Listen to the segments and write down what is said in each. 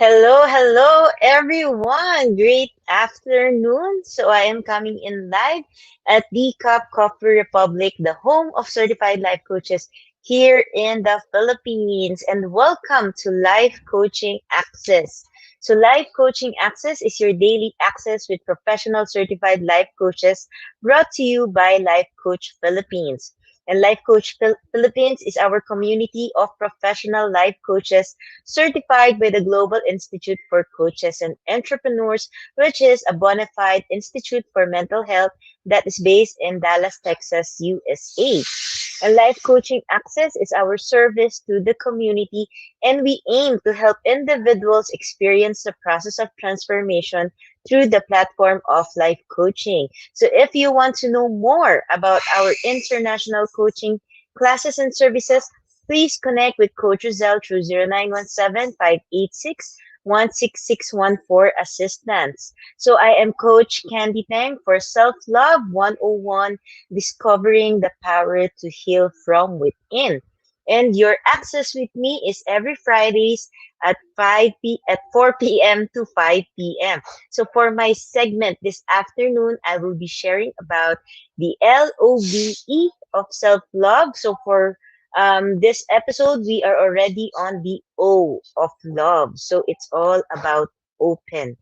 Hello, hello, everyone. Great afternoon. So I am coming in live at the Cup Coffee Republic, the home of certified life coaches here in the Philippines. And welcome to Life Coaching Access. So Life Coaching Access is your daily access with professional certified life coaches brought to you by Life Coach Philippines. And Life Coach Philippines is our community of professional life coaches certified by the Global Institute for Coaches and Entrepreneurs, which is a bona fide institute for mental health that is based in Dallas, Texas, USA. And Life Coaching Access is our service to the community, and we aim to help individuals experience the process of transformation through the platform of life coaching. So if you want to know more about our international coaching classes and services, please connect with Coach Rizal through 0917-586-16614 for assistance. So I am Coach Candee Teng for Self-Love 101, discovering the power to heal from within. And your access with me is every Fridays at 4 p.m. to 5 p.m. So for my segment this afternoon, I will be sharing about the L.O.V.E of self-love. So for this episode, we are already on the O of love. So it's all about open.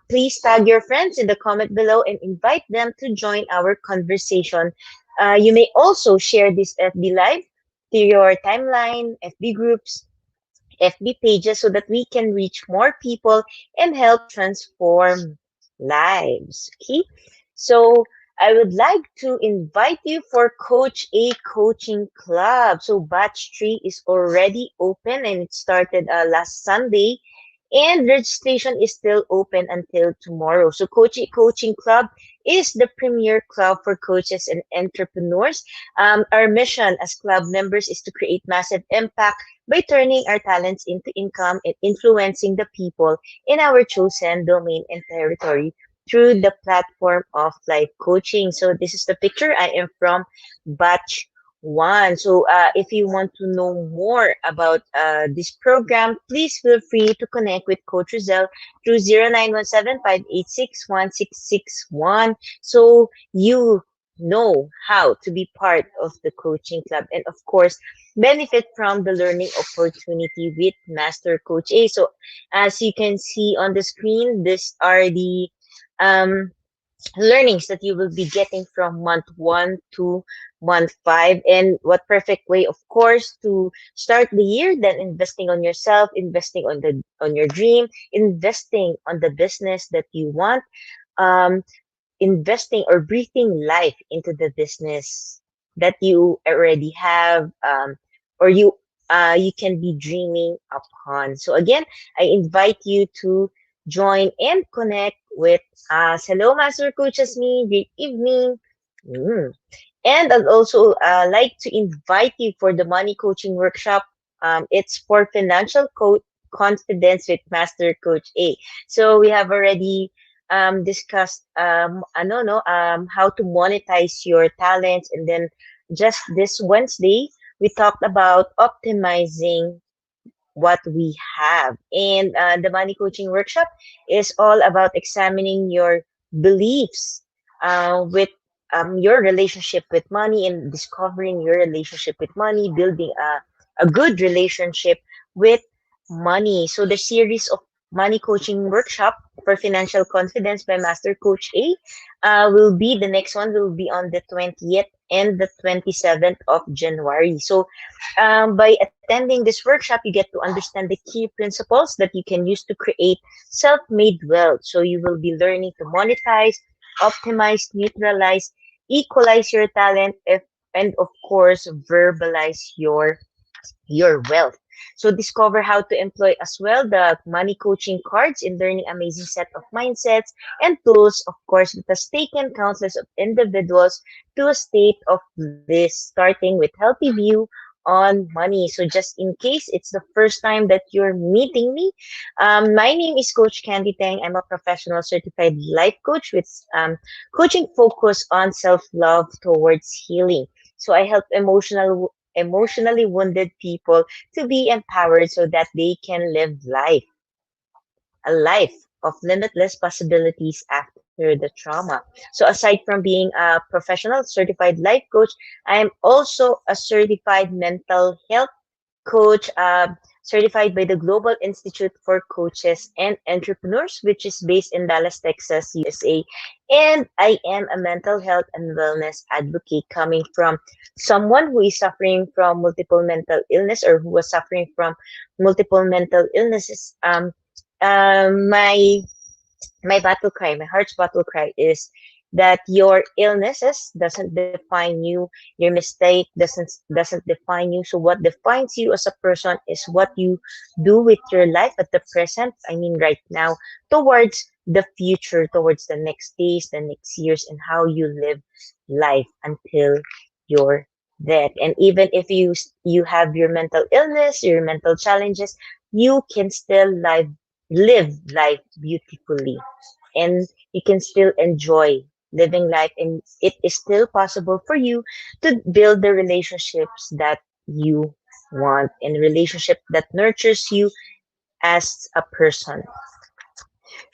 Please tag your friends in the comment below and invite them to join our conversation. You may also share this FB Live to your timeline, FB groups, FB pages so that we can reach more people and help transform lives. Okay. So I would like to invite you for Coach A Coaching Club. So batch 3 is already open and it started last Sunday. And registration is still open until tomorrow. So Coach A Coaching Club is the premier club for coaches and entrepreneurs. Our mission as club members is to create massive impact by turning our talents into income and influencing the people in our chosen domain and territory through the platform of life coaching. So this is the picture. I am from batch 1. So if you want to know more about this program, please feel free to connect with Coach Rizal through 0917-586-1661. So you know how to be part of the coaching club and of course benefit from the learning opportunity with Master Coach A. So as you can see on the screen, these are the um, learnings that you will be getting from month 1 to month 5. And what perfect way, of course, to start the year than investing on yourself, investing on your dream, investing on the business that you want, um, investing or breathing life into the business that you already have, or you can be dreaming upon. So again, I invite you to join and connect with us. Hello, Master Coach Asmi. Good evening. Mm. And I'd also like to invite you for the money coaching workshop. It's for financial confidence with Master Coach A. So we have already discussed how to monetize your talents, and then just this Wednesday we talked about optimizing what we have. And the money coaching workshop is all about examining your beliefs with your relationship with money and discovering your relationship with money, building a good relationship with money. So the series of money coaching workshop for financial confidence by Master Coach A will be the next one will be on the 20th and the 27th of January. So by attending this workshop, you get to understand the key principles that you can use to create self-made wealth. So you will be learning to monetize, optimize, neutralize, equalize your talent, and of course, verbalize your wealth. So discover how to employ as well the money coaching cards in learning amazing set of mindsets and tools, of course, that has taken countless of individuals to a state of bliss, starting with healthy view on money. So just in case it's the first time that you're meeting me, my name is Coach Candee Teng. I'm a professional certified life coach with coaching focus on self-love towards healing. So I help emotionally wounded people to be empowered so that they can live life a life of limitless possibilities after the trauma. So aside from being a professional certified life coach, I am also a certified mental health coach, certified by the Global Institute for Coaches and Entrepreneurs, which is based in Dallas, Texas, USA. And I am a mental health and wellness advocate coming from someone who is suffering from multiple mental illness or who was suffering from multiple mental illnesses. My battle cry, my heart's battle cry is that your illnesses doesn't define you, your mistake doesn't define you. So what defines you as a person is what you do with your life at the present, I mean right now, towards the future, towards the next days, the next years, and how you live life until your death. And even if you have your mental illness, your mental challenges, you can still live life beautifully, and you can still enjoy living life, and it is still possible for you to build the relationships that you want, and relationship that nurtures you as a person.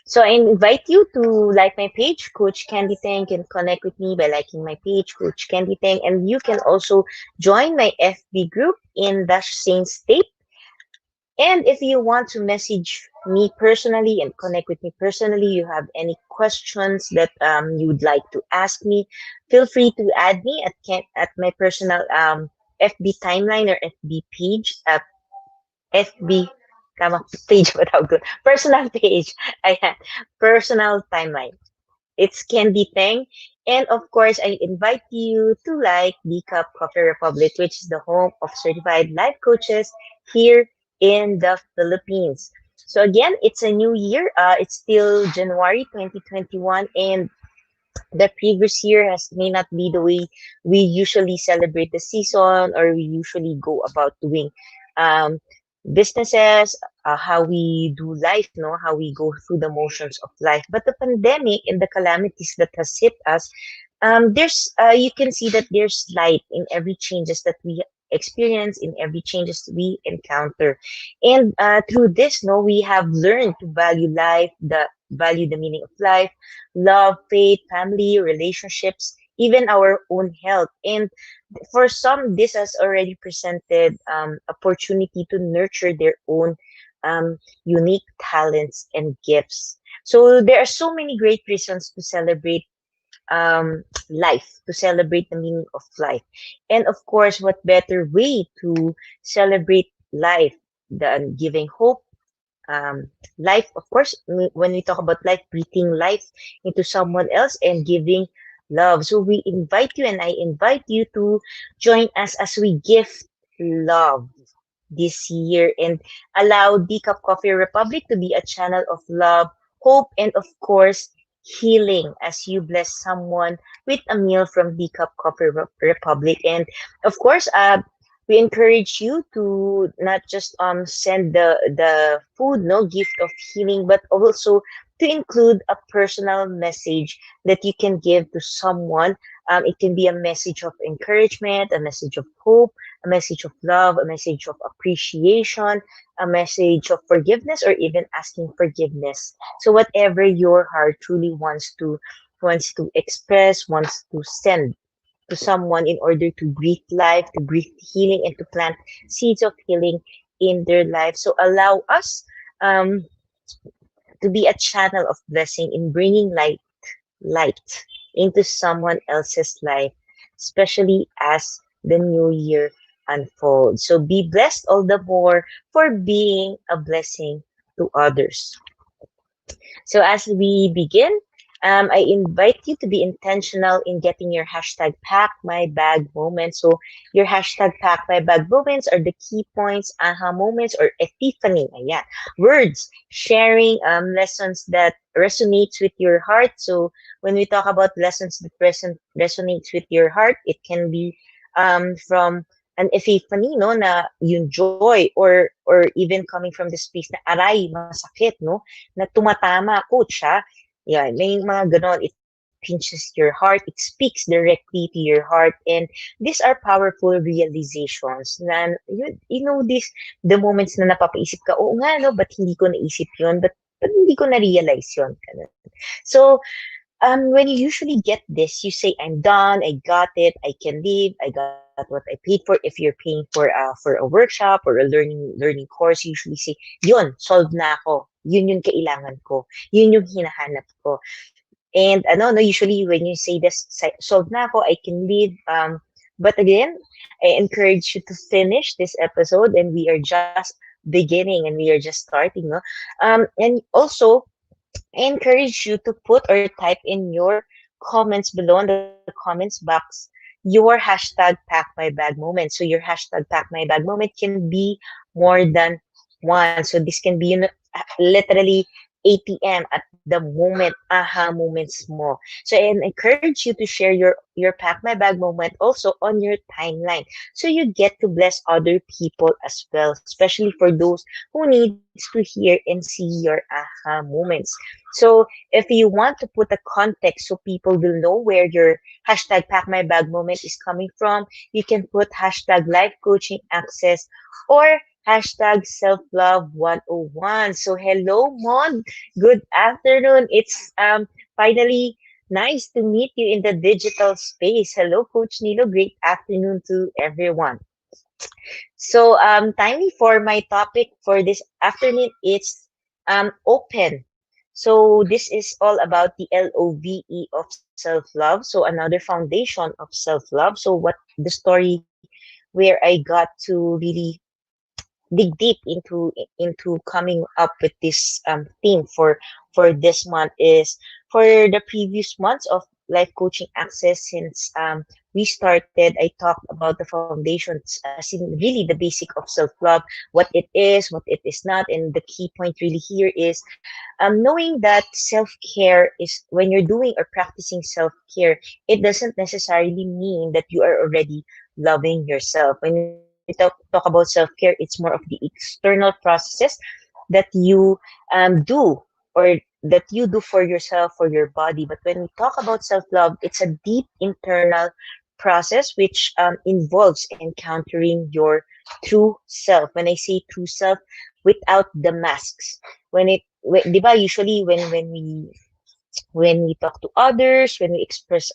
So I invite you to like my page, Coach Candee Teng. You can connect with me by liking my page, Coach Candee Teng, and you can also join my FB group in the same state. And if you want to message me personally and connect with me personally, you have any questions that you would like to ask me, feel free to add me at my personal FB timeline or FB page. FB tama, page ba tawag doon? Personal page. Ayan, personal timeline. It's Candy Teng. And of course, I invite you to like B Cup Coffee Republic, which is the home of certified life coaches here in the Philippines. So again, it's a new year. It's still January 2021, and the previous year has may not be the way we usually celebrate the season or we usually go about doing um, businesses, how we do life, no, how we go through the motions of life. But the pandemic and the calamities that has hit us, there's you can see that there's light in every changes that we experience, in every changes we encounter, and through this, no, we have learned to value life, the value the meaning of life, love, faith, family, relationships, even our own health. And for some, this has already presented opportunity to nurture their own unique talents and gifts. So there are so many great reasons to celebrate life, to celebrate the meaning of life. And of course, what better way to celebrate life than giving hope, life, of course, when we talk about life, breathing life into someone else and giving love. So we invite you, and I invite you to join us as we give love this year and allow Decaf Coffee Republic to be a channel of love, hope, and of course, healing as you bless someone with a meal from Decaf Coffee Republic. And of course, we encourage you to not just send the food, no, gift of healing, but also to include a personal message that you can give to someone. It can be a message of encouragement, a message of hope, a message of love, a message of appreciation, a message of forgiveness, or even asking forgiveness. So whatever your heart truly wants to express, wants to send to someone in order to breathe life, to breathe healing, and to plant seeds of healing in their life. So allow us um, to be a channel of blessing in bringing light into someone else's life, especially as the new year unfolds. So be blessed all the more for being a blessing to others. So as we begin, I invite you to be intentional in getting your hashtag pack my bag moments. So your hashtag pack my bag moments are the key points, aha moments, or epiphany. Ayan. Words, sharing lessons that resonates with your heart. So when we talk about lessons that resonates with your heart, it can be from an epiphany, no, na yung joy, or even coming from the space na aray, masakit, no, na tumatama, coach, ha? Yeah, may mga ganon. It pinches your heart. It speaks directly to your heart. And these are powerful realizations na, you know, this, the moments na napapaisip ka, oo nga, no, ba't hindi ko naisip yun? But But hindi ko na-realize yun. Ganun. So, when you usually get this, you say, "I'm done. I got it. I can leave. I got what I paid for." If you're paying for a workshop or a learning course, you usually say, "Yun, solved na ako. Yun yung kailangan ko. Yun yung hinahanap ko." And ano, no, usually when you say this, solved na ako, I can leave. But again, I encourage you to finish this episode, and we are just beginning and we are just starting. No? And also, I encourage you to put or type in your comments below in the comments box your hashtag pack my bag moment. So your hashtag pack my bag moment can be more than one. So this can be, literally ATM at the moment, aha moments mo. So I encourage you to share your pack my bag moment also on your timeline. So you get to bless other people as well, especially for those who needs to hear and see your aha moments. So if you want to put a context so people will know where your hashtag pack my bag moment is coming from, you can put hashtag life coaching access or hashtag self-love 101. So hello, Mon. Good afternoon. It's finally nice to meet you in the digital space. Hello, Coach Nilo. Great afternoon to everyone. So, timely for my topic for this afternoon, it's open. So this is all about the LOVE of self-love. So another foundation of self-love. So what the story where I got to really dig deep into coming up with this theme for this month is for the previous months of life coaching access. Since we started, I talked about the foundations, as in really the basic of self-love, what it is, what it is not. And the key point really here is knowing that self-care is, when you're doing or practicing self-care, it doesn't necessarily mean that you are already loving yourself. When we talk about self-care, it's more of the external processes that you do, or that you do for yourself, for your body. But when we talk about self-love, it's a deep internal process which involves encountering your true self. When I say true self, without the masks. Di ba, usually when we talk to others, when we express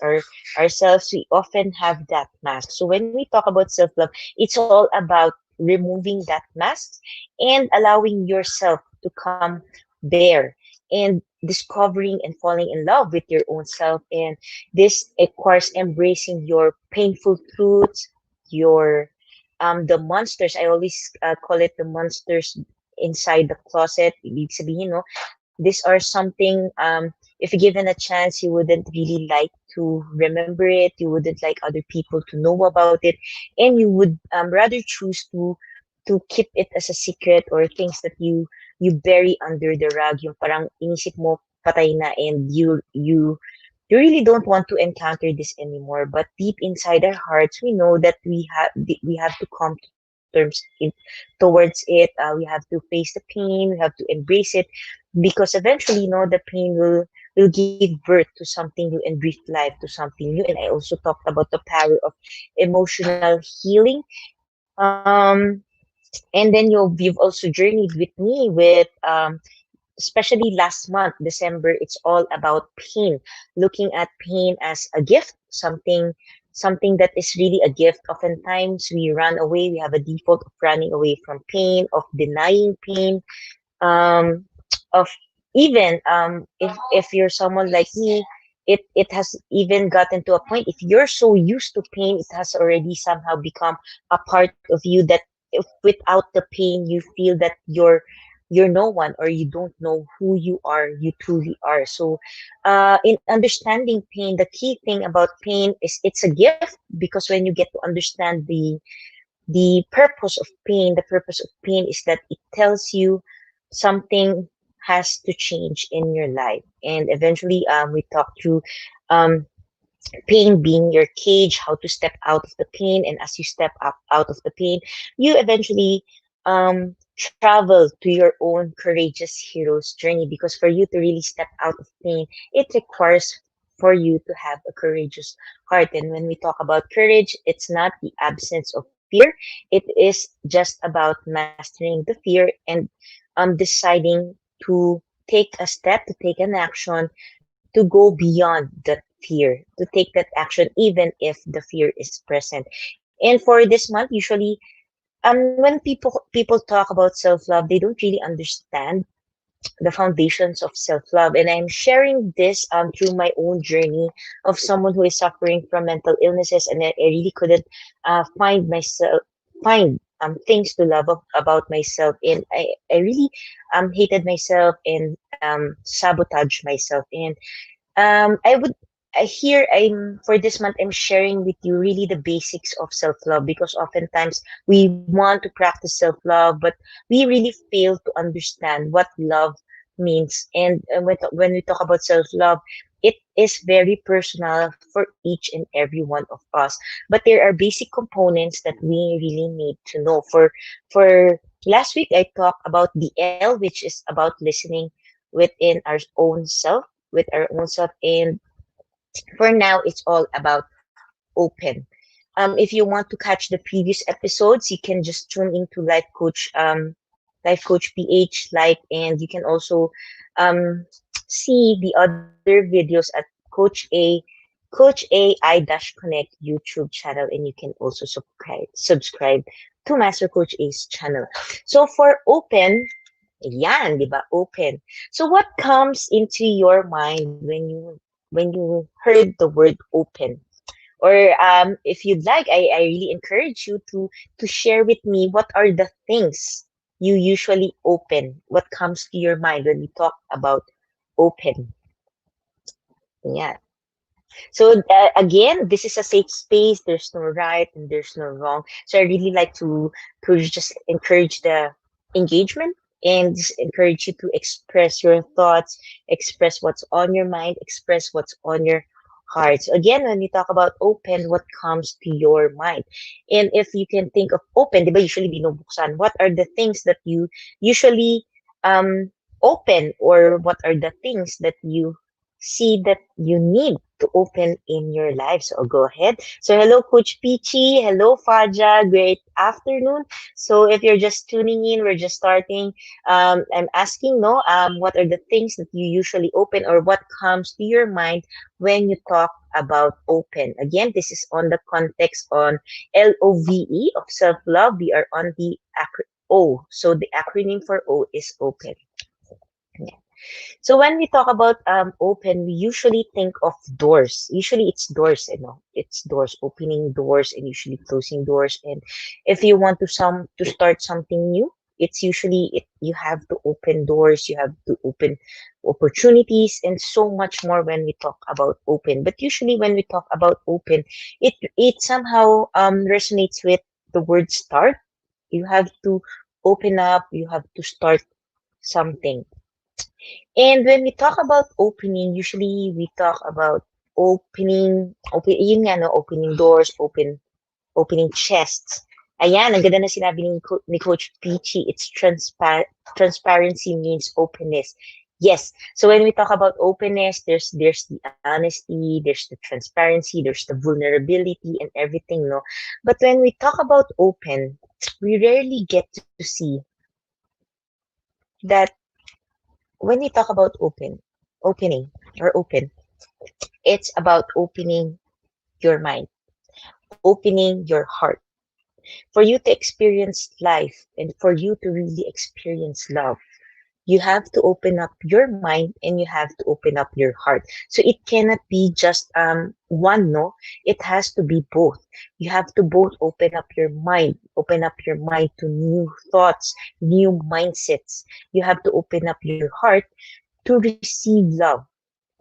ourselves, we often have that mask. So when we talk about self-love, it's all about removing that mask and allowing yourself to come bare and discovering and falling in love with your own self. And this requires embracing your painful truths, your the monsters. I always call it the monsters inside the closet. Ibig sabihin, no, these are something, if given a chance, you wouldn't really like to remember it. You wouldn't like other people to know about it, and you would rather choose to keep it as a secret, or things that you bury under the rug. Yung parang inisip mo patay na, and you really don't want to encounter this anymore. But deep inside our hearts, we know that we have to come to terms towards it. We have to face the pain. We have to embrace it, because eventually, the pain will give birth to something new and breathe life to something new. And I also talked about the power of emotional healing. And then you've also journeyed with me with especially last month, December. It's all about pain, looking at pain as a gift, something that is really a gift. Oftentimes we run away. We have a default of running away from pain, of denying pain, um, of even if you're someone like me, it has even gotten to a point, if you're so used to pain, it has already somehow become a part of you, that if without the pain you feel that you're no one, or you don't know who you truly are. So in understanding pain, the key thing about pain is it's a gift, because when you get to understand the purpose of pain, the purpose of pain is that it tells you something has to change in your life. And eventually, we talk through um, pain being your cage, how to step out of the pain. And as you step up out of the pain, you eventually travel to your own courageous hero's journey. Because for you to really step out of pain, it requires for you to have a courageous heart. And when we talk about courage, it's not the absence of fear. It is just about mastering the fear and deciding to take a step, to take an action, to go beyond that fear, to take that action even if the fear is present. And for this month, usually, when people talk about self-love, they don't really understand the foundations of self-love. And I'm sharing this through my own journey of someone who is suffering from mental illnesses, and I really couldn't find things to love about myself, and I really hated myself and sabotaged myself. And I would here I'm for this month I'm sharing with you really the basics of self-love, because oftentimes we want to practice self-love, but we really fail to understand what love means. And when we talk about self-love, it is very personal for each and every one of us. But there are basic components that we really need to know. For last week, I talked about the L, which is about listening within our own self, with our own self. And for now, it's all about open. If you want to catch the previous episodes, you can just tune into Life Coach PH, and you can also see the other videos at Coach A I Dash Connect YouTube channel, and you can also subscribe to Master Coach A's channel. So for open, yan, di ba? Open. So what comes into your mind when you heard the word open? Or if you'd like, I really encourage you to share with me what are the things you usually open. What comes to your mind when we talk about open? Yeah. So again, this is a safe space. There's no right and there's no wrong. So I really like to just encourage the engagement, and just encourage you to express your thoughts, express what's on your mind, express what's on your heart. So again, when we talk about open, what comes to your mind? And if you can think of open, di ba usually binubuksan, what are the things that you usually open, or what are the things that you see that you need to open in your life? So go ahead. So hello, Coach Peachy. Hello, Faja. Great afternoon. So if you're just tuning in, we're just starting. I'm asking, no, what are the things that you usually open, or what comes to your mind when you talk about open? Again, this is on the context on L-O-V-E of self-love. We are on the O. So the acronym for O is open. So when we talk about open, we usually think of doors. Usually it's doors, it's doors, opening doors and usually closing doors. And if you want to start something new, it's usually you have to open doors, you have to open opportunities, and so much more when we talk about open. But usually when we talk about open, it somehow resonates with the word start. You have to open up, you have to start something. And when we talk about opening, usually we talk about yun nga, no, opening doors, opening chests. Ayan, ang ganda na sinabi ni Coach Peachy, transparency means openness. Yes. So when we talk about openness, there's the honesty, there's the transparency, there's the vulnerability and everything, no? But when we talk about open, we rarely get to see that when we talk about opening or open, it's about opening your mind, opening your heart, for you to experience life and for you to really experience love. You have to open up your mind and you have to open up your heart. So it cannot be just one, no. It has to be both. You have to both open up your mind to new thoughts, new mindsets. You have to open up your heart to receive love,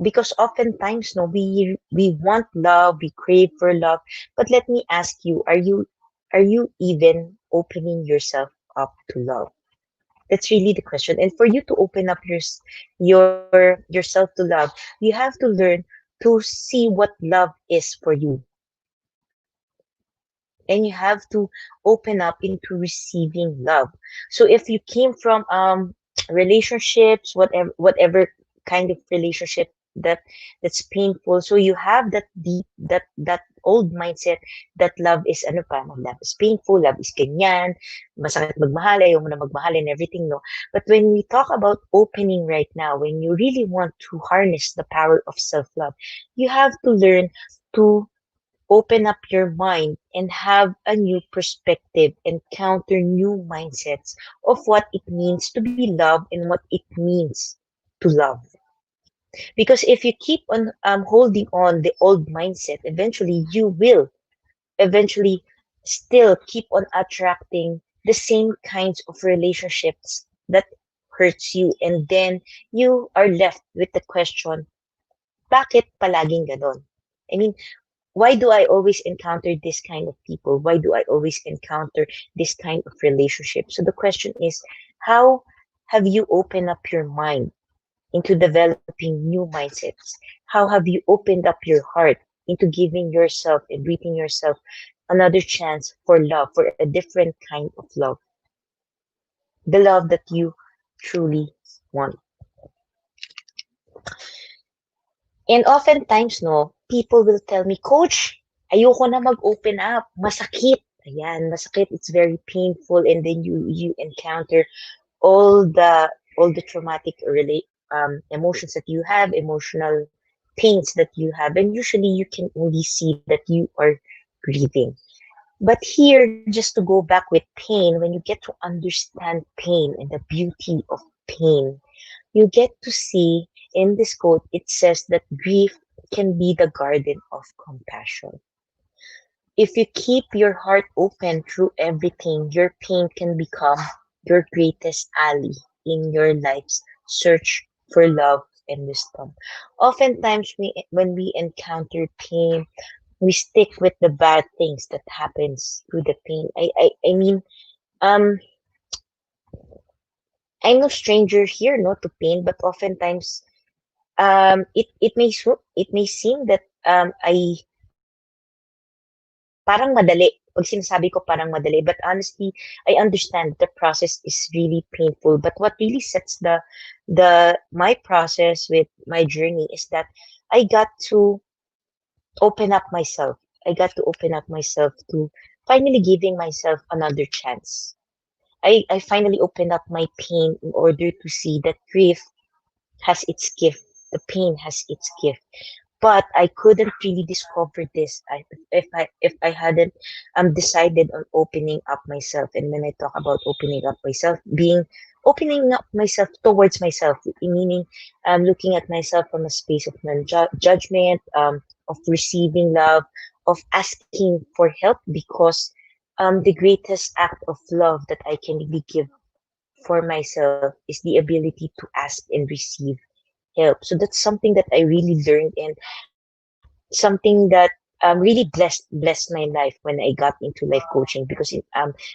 because oftentimes, no, we want love, we crave for love. But let me ask you, are you even opening yourself up to love? That's really the question. And for you to open up yourself to love, you have to learn to see what love is for you, and you have to open up into receiving love. So if you came from relationships, whatever kind of relationship that's painful, so you have that deep that old mindset that love is ano pa, love is painful, love is ganyan, masakit magmahal, ayaw mo na magmahal and everything, no? But when we talk about opening right now, when you really want to harness the power of self-love, you have to learn to open up your mind and have a new perspective, encounter new mindsets of what it means to be loved and what it means to love. Because if you keep on holding on the old mindset, eventually you will eventually still keep on attracting the same kinds of relationships that hurts you. And then you are left with the question, bakit palaging ganon? I mean, why do I always encounter this kind of people? Why do I always encounter this kind of relationship? So the question is, how have you opened up your mind into developing new mindsets? How have you opened up your heart into giving yourself and treating yourself another chance for love, for a different kind of love, the love that you truly want? And oftentimes, no, people will tell me, Coach, ayoko na mag-open up. Masakit. Ayan, masakit. It's very painful. And then you encounter all the all the traumatic emotions that you have, emotional pains that you have, and usually you can only see that you are grieving. But here, just to go back with pain, when you get to understand pain and the beauty of pain, you get to see in this quote, it says that grief can be the garden of compassion. If you keep your heart open through everything, your pain can become your greatest ally in your life's search for love and wisdom. Oftentimes, when we encounter pain, we stick with the bad things that happens through the pain. I mean, um, I'm no stranger here, no, to pain, but oftentimes, it may seem that I parang madali. Pag sinasabi ko parang madali, but honestly, I understand the process is really painful. But what really sets the my process with my journey is that I got to open up myself. I got to open up myself to finally giving myself another chance. I finally opened up my pain in order to see that grief has its gift. The pain has its gift. But I couldn't really discover this if I hadn't decided on opening up myself. And when I talk about opening up myself, being opening up myself towards myself, meaning looking at myself from a space of non-judgment, of receiving love, of asking for help, because the greatest act of love that I can really give for myself is the ability to ask and receive help. So that's something that I really learned, and something that really blessed my life when I got into life coaching, because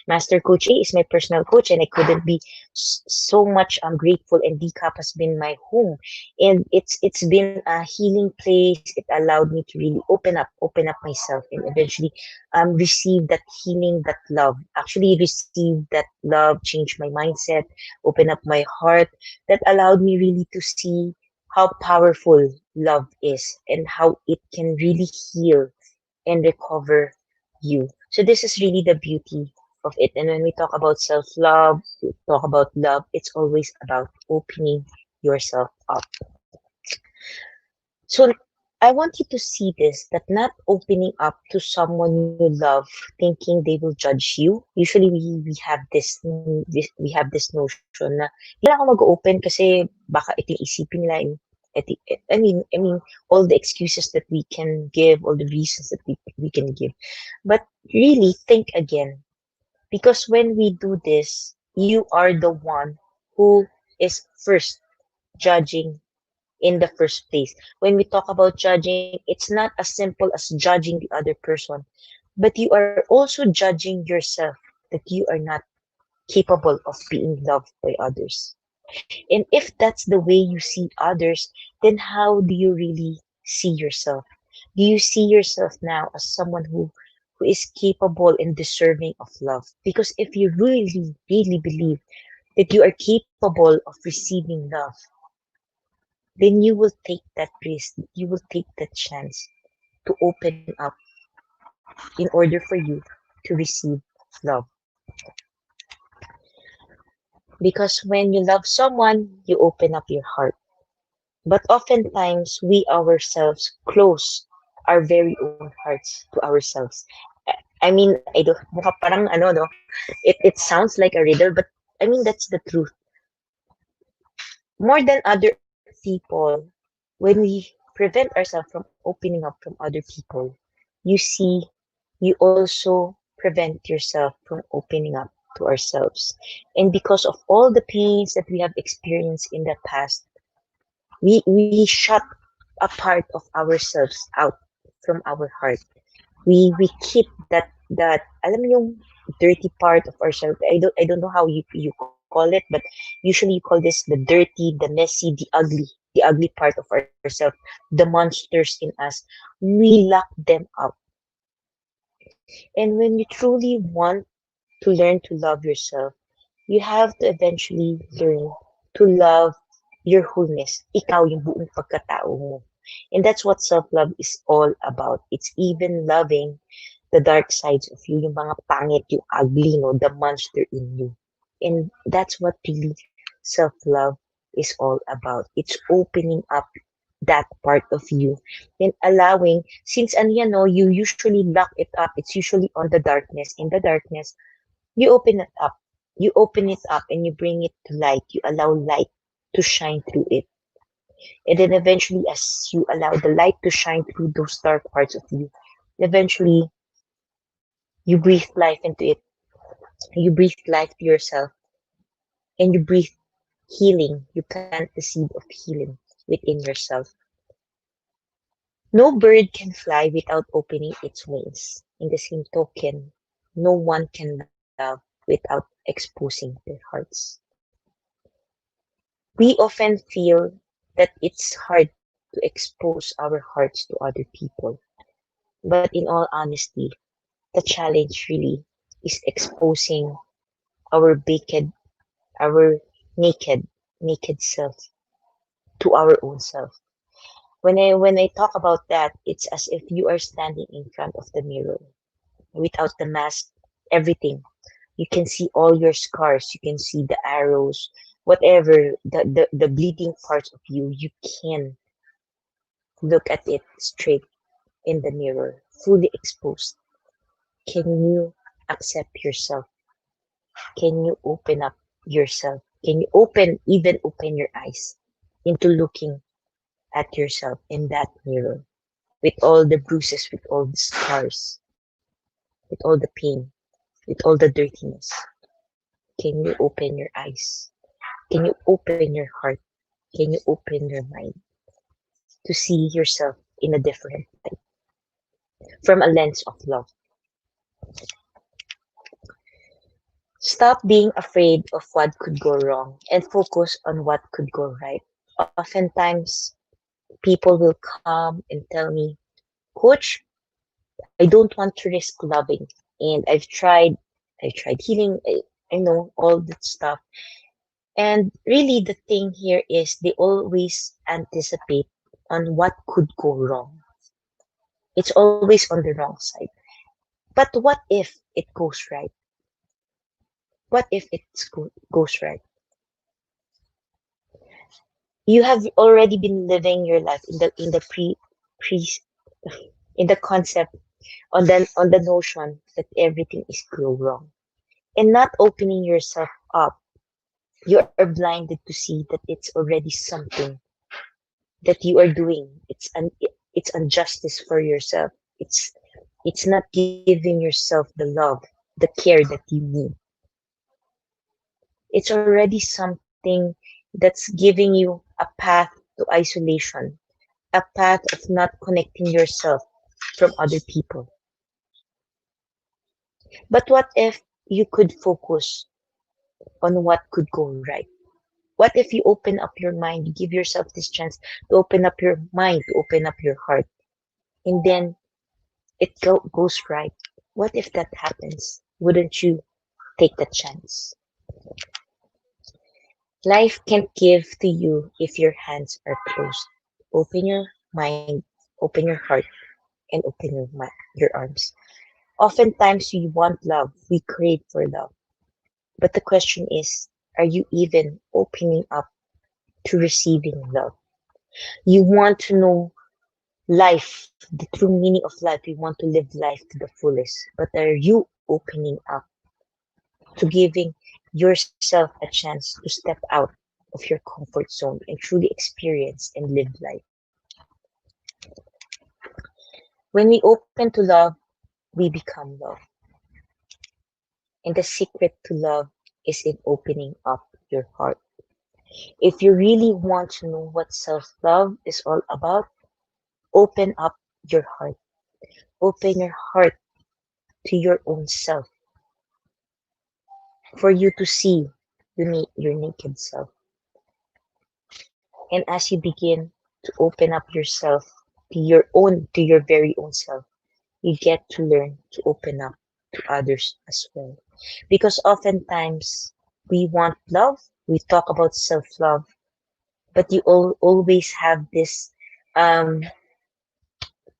Master Coach A is my personal coach, and I couldn't be so much grateful. And DCAP has been my home, and it's been a healing place. It allowed me to really open up myself, and eventually receive that healing, that love. Actually, receive that love, change my mindset, open up my heart. That allowed me really to see how powerful love is and how it can really heal and recover you. So this is really the beauty of it. And when we talk about self-love, we talk about love, it's always about opening yourself up. So I want you to see this, that not opening up to someone you love thinking they will judge you. Usually we have we have this notion na hindi lang ako mag-open kasi baka ito yung isipin nila. I mean all the excuses that we can give, all the reasons that we can give. But really think again, because when we do this, you are the one who is first judging in the first place. When we talk about judging, it's not as simple as judging the other person, but you are also judging yourself that you are not capable of being loved by others. And if that's the way you see others, then how do you really see yourself? Do you see yourself now as someone who is capable and deserving of love? Because if you really, really believe that you are capable of receiving love, then you will take that risk, you will take that chance to open up in order for you to receive love. Because when you love someone, you open up your heart. But oftentimes, we ourselves close our very own hearts to ourselves. I mean, I don't, mukha parang ano, no? It sounds like a riddle, but I mean, that's the truth. More than other people, when we prevent ourselves from opening up from other people, you see, you also prevent yourself from opening up to ourselves. And because of all the pains that we have experienced in the past, we shut a part of ourselves out from our heart. We keep that alam mo yung dirty part of ourselves. I don't know how you call it, but usually you call this the dirty, the messy, the ugly part of ourselves, the monsters in us. We lock them up. And when you truly want to learn to love yourself, you have to eventually learn to love your wholeness. Ikaw, yung buong pagkatao mo. And that's what self-love is all about. It's even loving the dark sides of you, yung mga pangit, yung ugly, no, the monster in you. And that's what really self-love is all about. It's opening up that part of you and allowing, since ano yan, no, you usually lock it up. It's usually on the darkness. In the darkness, you open it up. You open it up and you bring it to light. You allow light to shine through it. And then eventually, as you allow the light to shine through those dark parts of you, eventually you breathe life into it. You breathe life to yourself and you breathe healing. You plant the seed of healing within yourself. No bird can fly without opening its wings. In the same token, no one can love without exposing their hearts. We often feel that it's hard to expose our hearts to other people. But in all honesty, the challenge really is exposing our our naked, naked self to our own self. When I talk about that, it's as if you are standing in front of the mirror without the mask, everything. You can see all your scars, you can see the arrows, whatever, the bleeding parts of you, you can look at it straight in the mirror, fully exposed. Can you accept yourself? Can you open up yourself? Can you even open your eyes into looking at yourself in that mirror with all the bruises, with all the scars, with all the pain, with all the dirtiness? Can you open your eyes? Can you open your heart? Can you open your mind to see yourself in a different light from a lens of love? Stop being afraid of what could go wrong and focus on what could go right. Oftentimes, people will come and tell me, Coach, I don't want to risk loving. And I've tried healing, I know all that stuff. And really, the thing here is they always anticipate on what could go wrong. It's always on the wrong side. But what if it goes right? What if goes right? You have already been living your life in the pre in the concept on the notion that everything is go wrong and not opening yourself up. You are blinded to see that it's already something that you are doing. It's injustice for yourself. It's not giving yourself the love, the care that you need. It's already something that's giving you a path to isolation, a path of not connecting yourself from other people. But what if you could focus on what could go right? What if you open up your mind, you give yourself this chance to open up your mind, to open up your heart, and then goes right? What if that happens? Wouldn't you take the chance? Life can't give to you if your hands are closed. Open your mind, open your heart, and open your arms. Oftentimes we want love, we crave for love. But the question is, are you even opening up to receiving love? You want to know life, the true meaning of life. You want to live life to the fullest. But are you opening up to giving yourself a chance to step out of your comfort zone and truly experience and live life? When we open to love, we become love. And the secret to love is in opening up your heart. If you really want to know what self love is all about, open up your heart. Open your heart to your own self for you to see your naked self. And as you begin to open up yourself to your very own self, you get to learn to open up to others as well. Because oftentimes we want love, we talk about self love, but you always have this um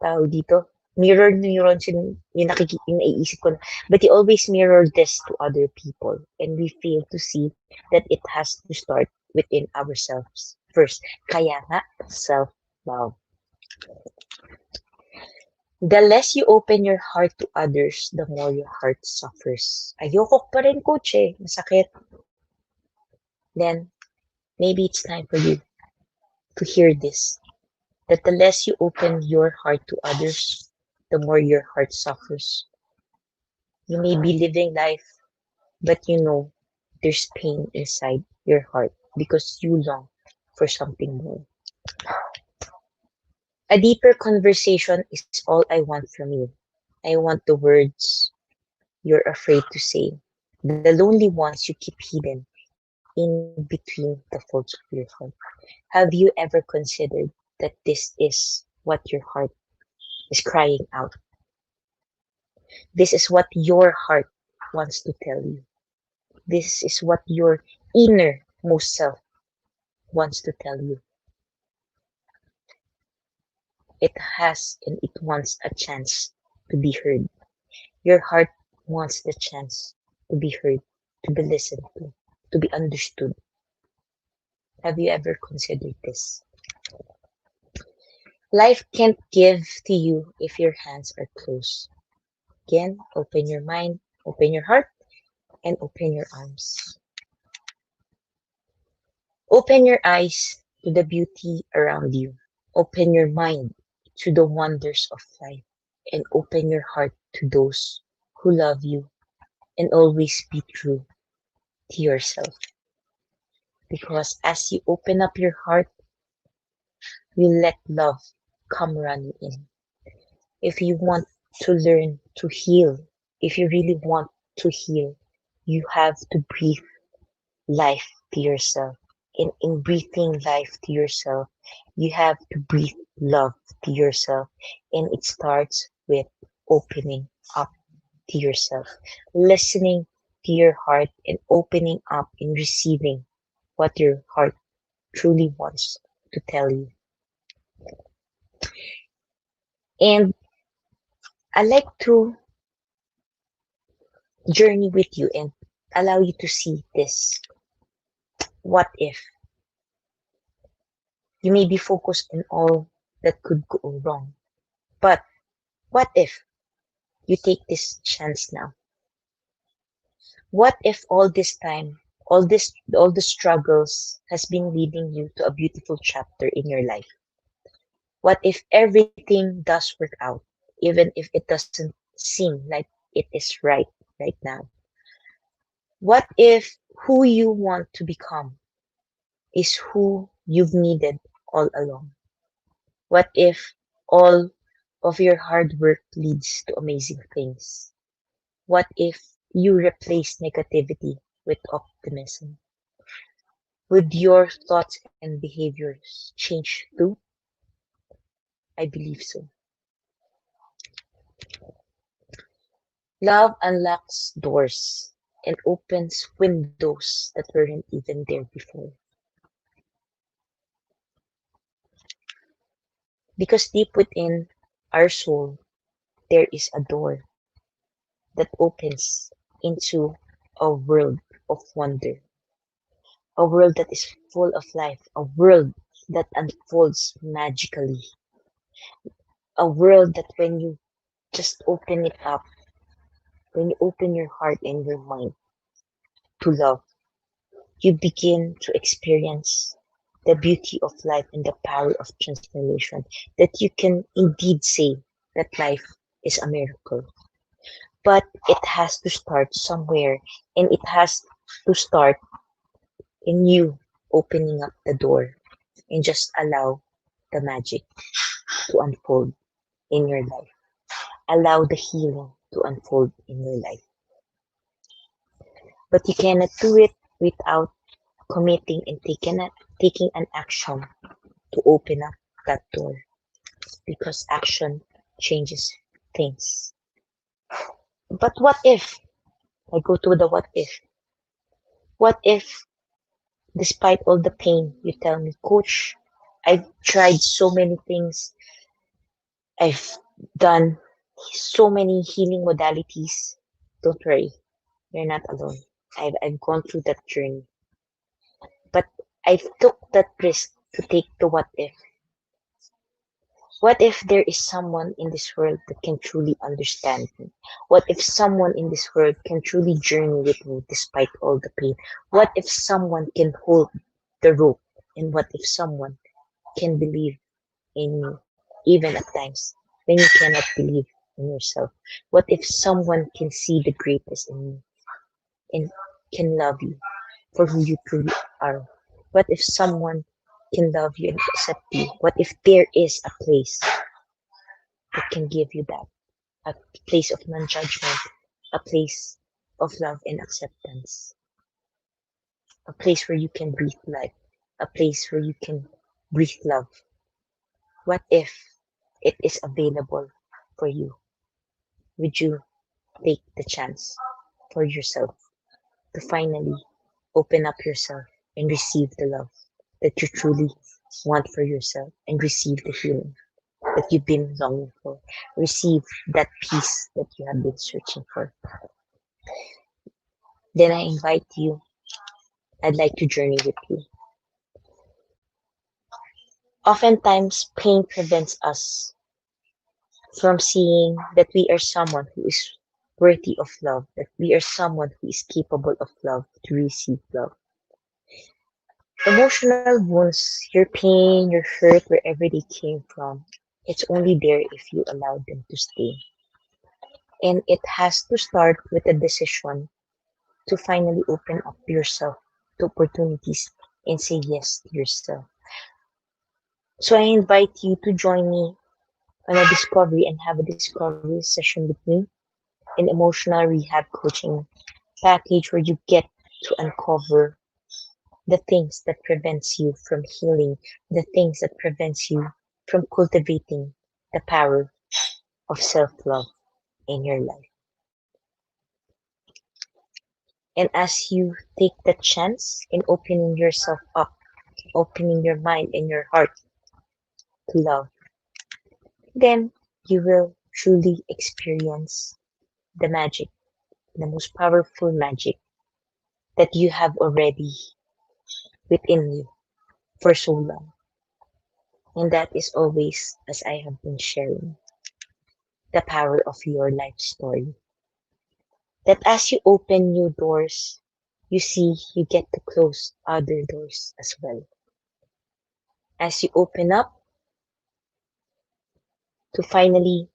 tawag dito, mirror neurons yung naiisip ko na. But you always mirror this to other people and we fail to see that it has to start within ourselves first. Kaya nga, self-love. The less you open your heart to others, the more your heart suffers. Ayoko pa rin, coach eh. Masakit. Then, maybe it's time for you to hear this. That the less you open your heart to others, the more your heart suffers. You may be living life, but you know there's pain inside your heart because you long for something more. A deeper conversation is all I want from you. I want the words you're afraid to say, the lonely ones you keep hidden in between the folds of your heart. Have you ever considered that this is what your heart is crying out? This is what your heart wants to tell you. This is what your innermost self wants to tell you. It has and it wants a chance to be heard. Your heart wants the chance to be heard, to be listened to be understood. Have you ever considered this? Life can't give to you if your hands are closed. Again, open your mind, open your heart, and open your arms. Open your eyes to the beauty around you. Open your mind to the wonders of life. And open your heart to those who love you and always be true to yourself. Because as you open up your heart, you let love come running in. If you want to learn to heal, if you really want to heal, you have to breathe life to yourself. And in breathing life to yourself, you have to breathe love to yourself. And it starts with opening up to yourself, listening to your heart, and opening up and receiving what your heart truly wants to tell you. And I like to journey with you and allow you to see this. What if you may be focused on all that could go wrong? But what if you take this chance now? What if all this time, all the struggles has been leading you to a beautiful chapter in your life? What if everything does work out, even if it doesn't seem like it is right now? What if who you want to become is who you've needed all along? What if all of your hard work leads to amazing things? What if you replace negativity with optimism? Would your thoughts and behaviors change too? I believe so. Love unlocks doors and opens windows that weren't even there before. Because deep within our soul, there is a door. that opens into a world of wonder, a world that is full of life, a world that unfolds magically, a world that when you just open it up, when you open your heart and your mind to love, you begin to experience the beauty of life and the power of transformation, that you can indeed say that life is a miracle. But it has to start somewhere, and it has to start in you opening up the door and just allow the magic to unfold in your life. Allow the healing to unfold in your life. But you cannot do it without committing and taking an action to open up that door, because action changes things. But what if, I go to the what if, what if despite all the pain you tell me, Coach, I've tried so many things, I've done so many healing modalities. Don't worry, you're not alone. I've gone through that journey. But I took that risk to take the what if. What if there is someone in this world that can truly understand me? What if someone in this world can truly journey with me despite all the pain? What if someone can hold the rope? And what if someone can believe in me, even at times when you cannot believe in yourself? What if someone can see the greatest in me and can love you for who you truly are? What if someone can love you and accept you? What if there is a place that can give you that? A place of non judgment, a place of love and acceptance, a place where you can breathe life, a place where you can breathe love. What if it is available for you? Would you take the chance for yourself to finally open up yourself and receive the love that you truly want for yourself, and receive the healing that you've been longing for, receive that peace that you have been searching for? Then I invite you, I'd like to journey with you. Oftentimes, pain prevents us from seeing that we are someone who is worthy of love, that we are someone who is capable of love, to receive love. Emotional wounds, your pain, your hurt, wherever they came from, it's only there if you allow them to stay. And it has to start with a decision to finally open up yourself to opportunities and say yes to yourself. So I invite you to join me on a discovery and have a discovery session with me, an emotional rehab coaching package where you get to uncover the things that prevents you from healing, the things that prevents you from cultivating the power of self-love in your life. And as you take the chance in opening yourself up, opening your mind and your heart to love, then you will truly experience the magic, the most powerful magic that you have already within you for so long. And that is always, as I have been sharing, the power of your life story. That as you open new doors, you see you get to close other doors as well. As you open up to finally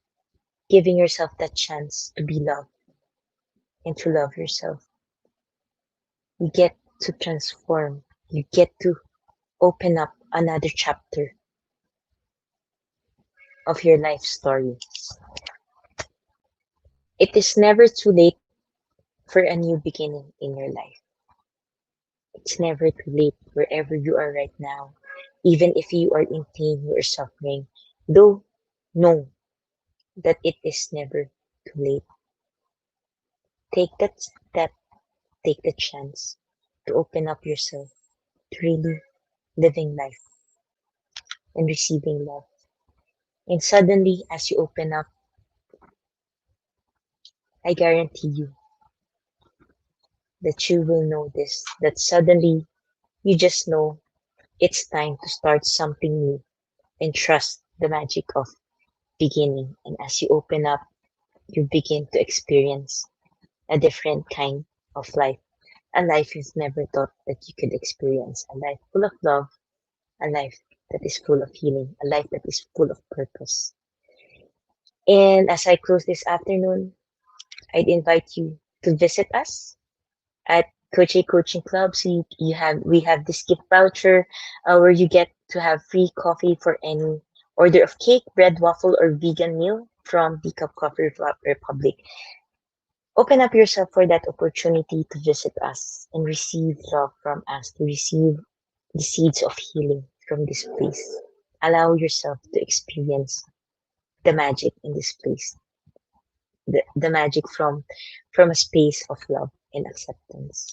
giving yourself that chance to be loved and to love yourself, you get to transform, you get to open up another chapter of your life story. It is never too late for a new beginning in your life. It's never too late wherever you are right now. Even if you are in pain, you are suffering, though know that it is never too late. Take that step, take the chance to open up yourself to really living life and receiving love. And suddenly, as you open up, I guarantee you that you will notice that suddenly you just know it's time to start something new and trust the magic of beginning. And as you open up, you begin to experience a different kind of life, a life you've never thought that you could experience, a life full of love, a life that is full of healing, a life that is full of purpose. And as I close this afternoon, I'd invite you to visit us at Coach A Coaching Club. So we have this gift voucher where you get to have free coffee for any order of cake, bread, waffle, or vegan meal from the Cup Coffee Republic. Open up yourself for that opportunity to visit us and receive love from us, to receive the seeds of healing from this place. Allow yourself to experience the magic in this place, the magic from a space of love and acceptance.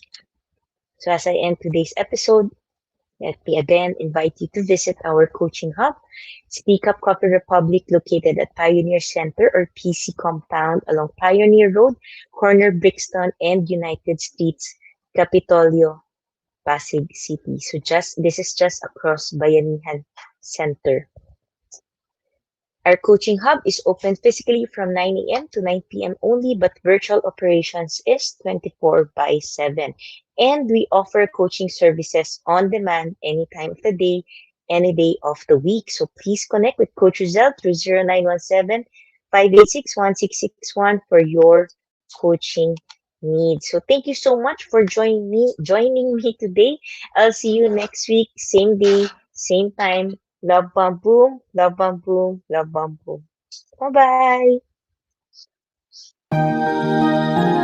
So as I end today's episode, let me again invite you to visit our coaching hub, Speak Up Coffee Republic, located at Pioneer Center or PC Compound along Pioneer Road, corner Brixton and United Streets, Capitolio, Pasig City. So just this is just across Bayanihan Center. Our coaching hub is open physically from 9 a.m. to 9 p.m. only, but virtual operations is 24 by 7. And we offer coaching services on demand any time of the day, any day of the week. So please connect with Coach Rizal through 0917-586-1661 for your coaching needs. So thank you so much for joining me today. I'll see you next week, same day, same time. Love bomb boom, love bomb boom, love bomb boom. Bye bye.